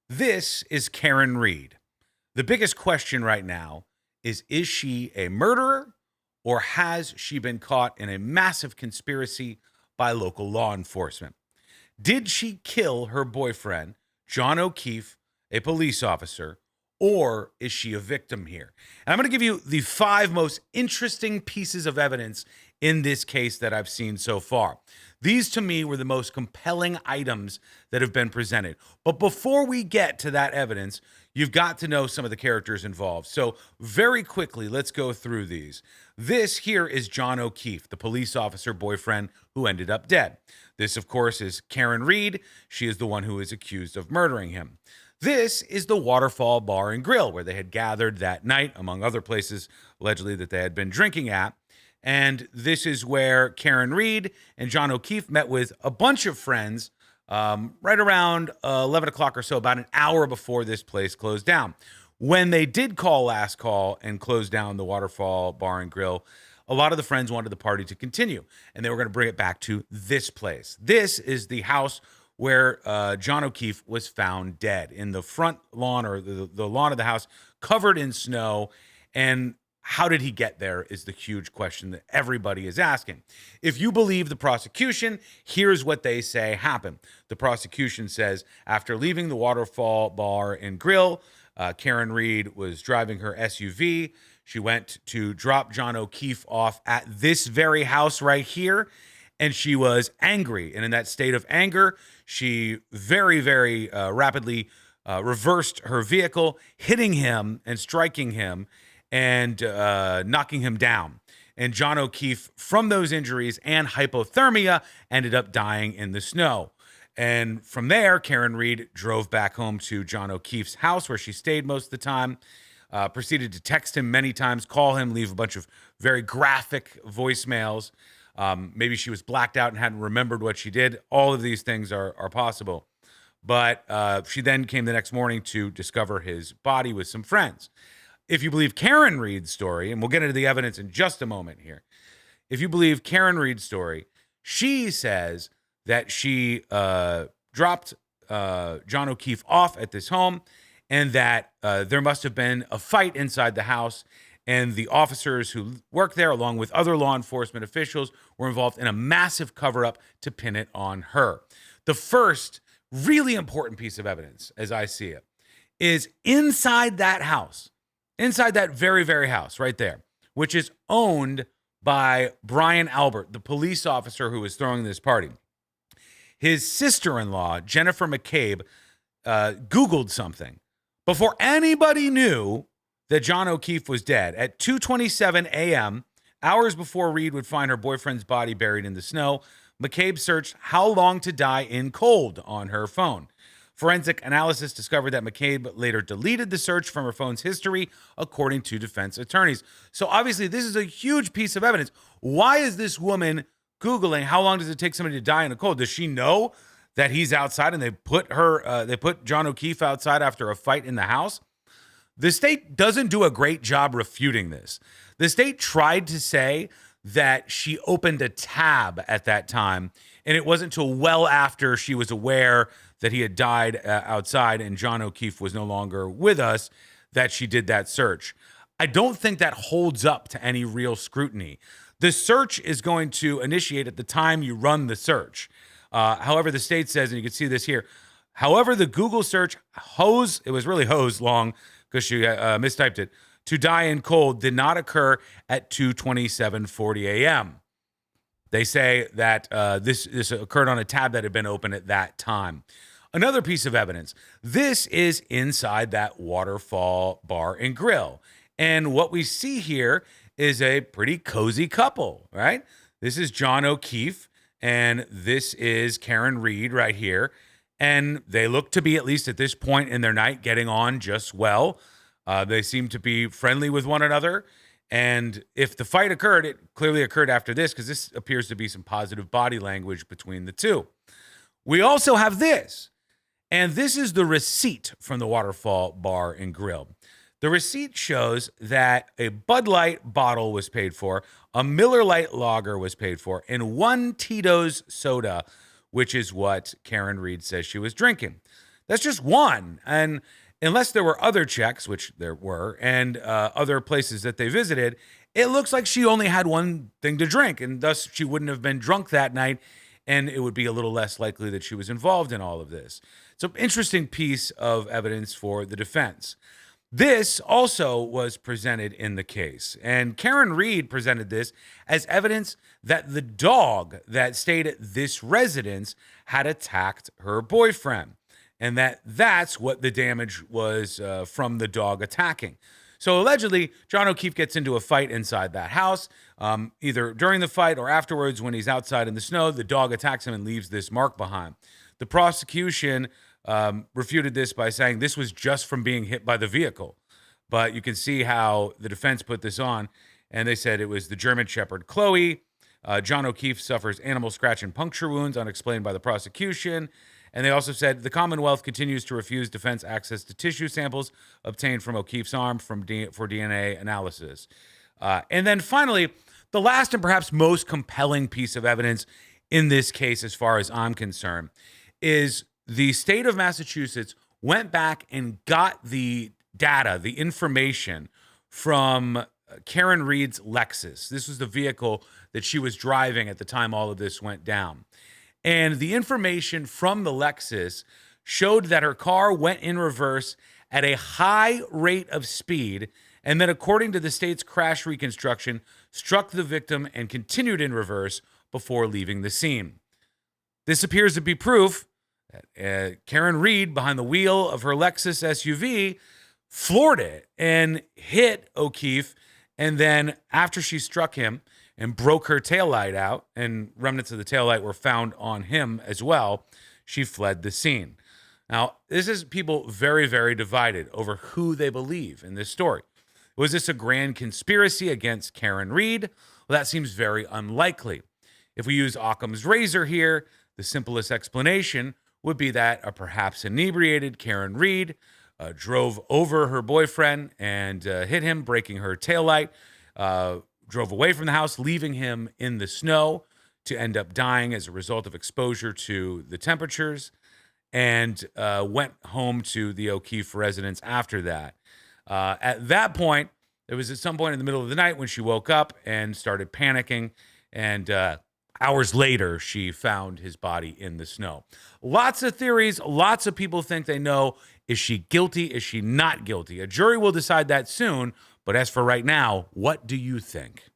This is Karen Reed. The biggest question right now is she a murderer or has she been caught in a massive conspiracy by local law enforcement? Did she kill her boyfriend, John O'Keefe, a police officer, or is she a victim here? And I'm going to give you the five most interesting pieces of evidence in this case that I've seen so far. These to me were the most compelling items that have been presented. But before we get to that evidence, you've got to know some of the characters involved. So, very quickly, let's go through these. This here is John O'Keefe, the police officer boyfriend who ended up dead. This, of course, is Karen Reed. She is the one who is accused of murdering him. This is the Waterfall Bar and Grill, where they had gathered that night, among other places allegedly that they had been drinking at. And this is where Karen Reed and John O'Keefe met with a bunch of friends right around 11 o'clock or so, about an hour before this place closed down. When they did call last call and close down the Waterfall Bar and Grill, a lot of the friends wanted the party to continue, and they were going to bring it back to this place. This is the house where John O'Keefe was found dead, in the front lawn, or the lawn of the house, covered in snow. And how did he get there is the huge question that everybody is asking. If you believe the prosecution, here's what they say happened. The prosecution says, after leaving the Waterfall Bar and Grill, Karen Reed was driving her SUV. She went to drop John O'Keefe off at this very house right here, and she was angry. And in that state of anger, she very, very rapidly reversed her vehicle, hitting him and striking him and knocking him down. And John O'Keefe, from those injuries and hypothermia, ended up dying in the snow. And from there, Karen Reed drove back home to John O'Keefe's house, where she stayed most of the time, proceeded to text him many times, call him, leave a bunch of very graphic voicemails. Maybe she was blacked out and hadn't remembered what she did. All of these things are possible. But she then came the next morning to discover his body with some friends. If you believe Karen Reed's story, and we'll get into the evidence in just a moment here. If you believe Karen Reed's story, she says that she dropped John O'Keefe off at this home, and that there must have been a fight inside the house, and the officers who work there, along with other law enforcement officials, were involved in a massive cover-up to pin it on her. The first really important piece of evidence, as I see it, is inside that house. Inside that very, very house right there, which is owned by Brian Albert, the police officer who was throwing this party. His sister-in-law, Jennifer McCabe, Googled something. Before anybody knew that John O'Keefe was dead, at 2:27 a.m., hours before Reed would find her boyfriend's body buried in the snow, McCabe searched "how long to die in cold" on her phone. Forensic analysis discovered that McCabe later deleted the search from her phone's history, according to defense attorneys. So obviously, this is a huge piece of evidence. Why is this woman Googling how long does it take somebody to die in the cold? Does she know that he's outside and they put John O'Keefe outside after a fight in the house? The state doesn't do a great job refuting this. The state tried to say that she opened a tab at that time, and it wasn't until well after she was aware that he had died outside and John O'Keefe was no longer with us that she did that search. I don't think that holds up to any real scrutiny. The search is going to initiate at the time you run the search. However, the state says, and you can see this here, however, the Google search it was really hose long because she mistyped it, to die in cold did not occur at 2:27:40 a.m. They say that this occurred on a tab that had been open at that time. Another piece of evidence. This is inside that Waterfall Bar and Grill. And what we see here is a pretty cozy couple, right? This is John O'Keefe, and this is Karen Reed right here. And they look to be, at least at this point in their night, getting on just well. They seem to be friendly with one another. And if the fight occurred, it clearly occurred after this, because this appears to be some positive body language between the two. We also have this, and this is the receipt from the Waterfall Bar and Grill. The receipt shows that a Bud Light bottle was paid for, a Miller Lite lager was paid for, and one Tito's soda, which is what Karen Reed says she was drinking. That's just one. And unless there were other checks, which there were, and other places that they visited, it looks like she only had one thing to drink, and thus she wouldn't have been drunk that night, and it would be a little less likely that she was involved in all of this. So, interesting piece of evidence for the defense. This also was presented in the case, and Karen Reed presented this as evidence that the dog that stayed at this residence had attacked her boyfriend, and that's what the damage was from the dog attacking. So allegedly, John O'Keefe gets into a fight inside that house. Either during the fight or afterwards, when he's outside in the snow, the dog attacks him and leaves this mark behind. The prosecution refuted this by saying this was just from being hit by the vehicle. But you can see how the defense put this on, and they said it was the German Shepherd Chloe. John O'Keefe suffers animal scratch and puncture wounds unexplained by the prosecution. And they also said the Commonwealth continues to refuse defense access to tissue samples obtained from O'Keefe's arm for DNA analysis. And then finally, the last and perhaps most compelling piece of evidence in this case, as far as I'm concerned, is the state of Massachusetts went back and got the data, the information from Karen Reed's Lexus. This was the vehicle that she was driving at the time all of this went down. And the information from the Lexus showed that her car went in reverse at a high rate of speed, and then, according to the state's crash reconstruction, struck the victim and continued in reverse before leaving the scene. This appears to be proof that Karen Reed, behind the wheel of her Lexus SUV, floored it and hit O'Keefe, and then after she struck him and broke her taillight out, and remnants of the taillight were found on him as well, she fled the scene. Now, this is people very, very divided over who they believe in this story. Was this a grand conspiracy against Karen Reed? Well, that seems very unlikely. If we use Occam's razor here, the simplest explanation would be that a perhaps inebriated Karen Reed drove over her boyfriend and hit him, breaking her taillight, drove away from the house, leaving him in the snow to end up dying as a result of exposure to the temperatures, and went home to the O'Keefe residence after that. At that point, it was at some point in the middle of the night when she woke up and started panicking, and hours later, she found his body in the snow. Lots of theories. Lots of people think they know. Is she guilty? Is she not guilty? A jury will decide that soon. But as for right now, what do you think?